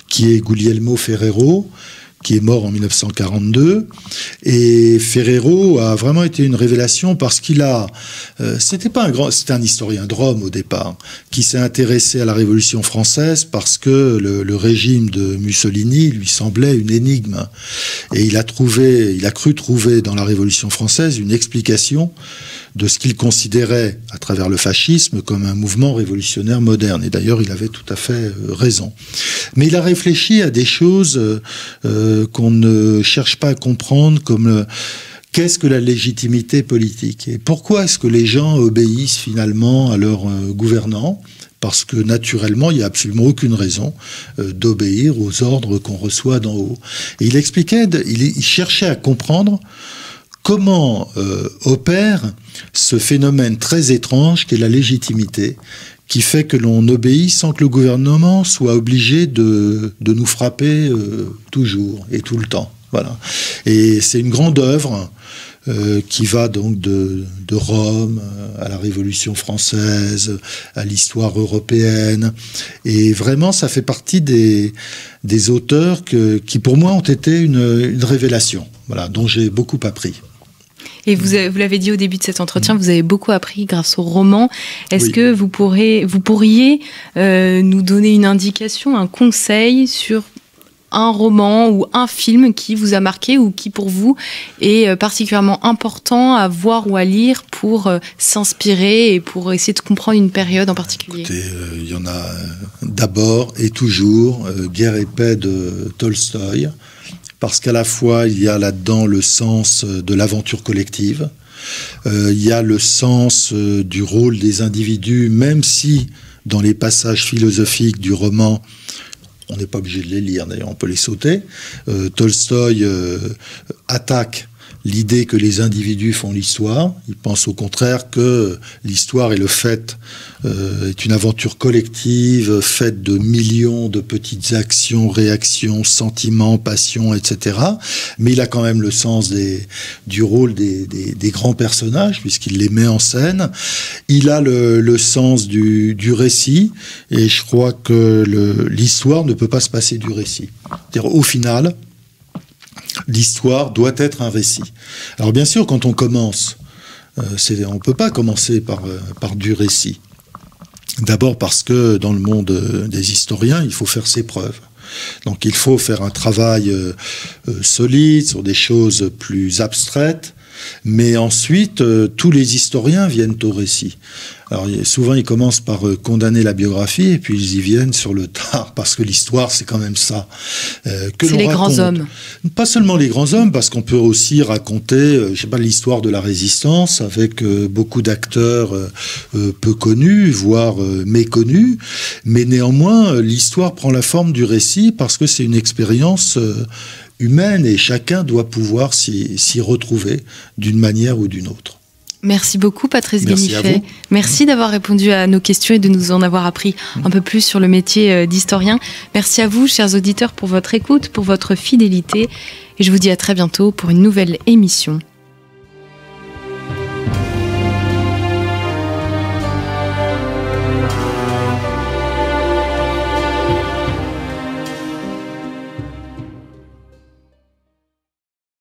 qui est Guglielmo Ferrero, qui est mort en 1942. Et Ferrero a vraiment été une révélation parce qu'il a... c'était un historien de Rome au départ, qui s'est intéressé à la Révolution française parce que le régime de Mussolini lui semblait une énigme. Et il a cru trouver dans la Révolution française une explication de ce qu'il considérait, à travers le fascisme, comme un mouvement révolutionnaire moderne. Et d'ailleurs, il avait tout à fait raison. Mais il a réfléchi à des choses qu'on ne cherche pas à comprendre, comme qu'est-ce que la légitimité politique? Et pourquoi est-ce que les gens obéissent finalement à leurs gouvernants? Parce que naturellement, il n'y a absolument aucune raison d'obéir aux ordres qu'on reçoit d'en haut. Et il cherchait à comprendre comment opère ce phénomène très étrange qu'est la légitimité, qui fait que l'on obéit sans que le gouvernement soit obligé de nous frapper toujours et tout le temps. Voilà. Et c'est une grande œuvre qui va donc de Rome à la Révolution française, à l'histoire européenne. Et vraiment, ça fait partie des auteurs qui, pour moi, ont été une révélation, voilà, dont j'ai beaucoup appris. Et vous l'avez dit au début de cet entretien, vous avez beaucoup appris grâce au roman. Est-ce que vous pourriez nous donner une indication, un conseil sur un roman ou un film qui vous a marqué ou qui pour vous est particulièrement important à voir ou à lire pour s'inspirer et pour essayer de comprendre une période en particulier? Écoutez, il y en a d'abord et toujours Guerre et paix de Tolstoï, parce qu'à la fois il y a là-dedans le sens de l'aventure collective, il y a le sens du rôle des individus, même si dans les passages philosophiques du roman, on n'est pas obligé de les lire, d'ailleurs on peut les sauter. Tolstoï attaque l'idée que les individus font l'histoire. Il pense au contraire que l'histoire est est une aventure collective faite de millions de petites actions, réactions, sentiments, passions, etc. Mais il a quand même le sens du rôle des grands personnages, puisqu'il les met en scène. Il a le sens du récit, et je crois que l'histoire ne peut pas se passer du récit. C'est-à-dire, au final, l'histoire doit être un récit. Alors bien sûr, quand on commence, on ne peut pas commencer par du récit. D'abord parce que dans le monde des historiens, il faut faire ses preuves. Donc il faut faire un travail solide sur des choses plus abstraites. Mais ensuite, tous les historiens viennent au récit. Alors souvent, ils commencent par condamner la biographie et puis ils y viennent sur le tard, parce que l'histoire, c'est quand même ça. C'est les grands hommes. Pas seulement les grands hommes, parce qu'on peut aussi raconter, l'histoire de la résistance avec beaucoup d'acteurs peu connus, voire méconnus. Mais néanmoins, l'histoire prend la forme du récit parce que c'est une expérience humaine et chacun doit pouvoir s'y retrouver d'une manière ou d'une autre. Merci beaucoup Patrice Merci Guénifet. Merci d'avoir répondu à nos questions et de nous en avoir appris un peu plus sur le métier d'historien. Merci à vous, chers auditeurs, pour votre écoute, pour votre fidélité. Et je vous dis à très bientôt pour une nouvelle émission.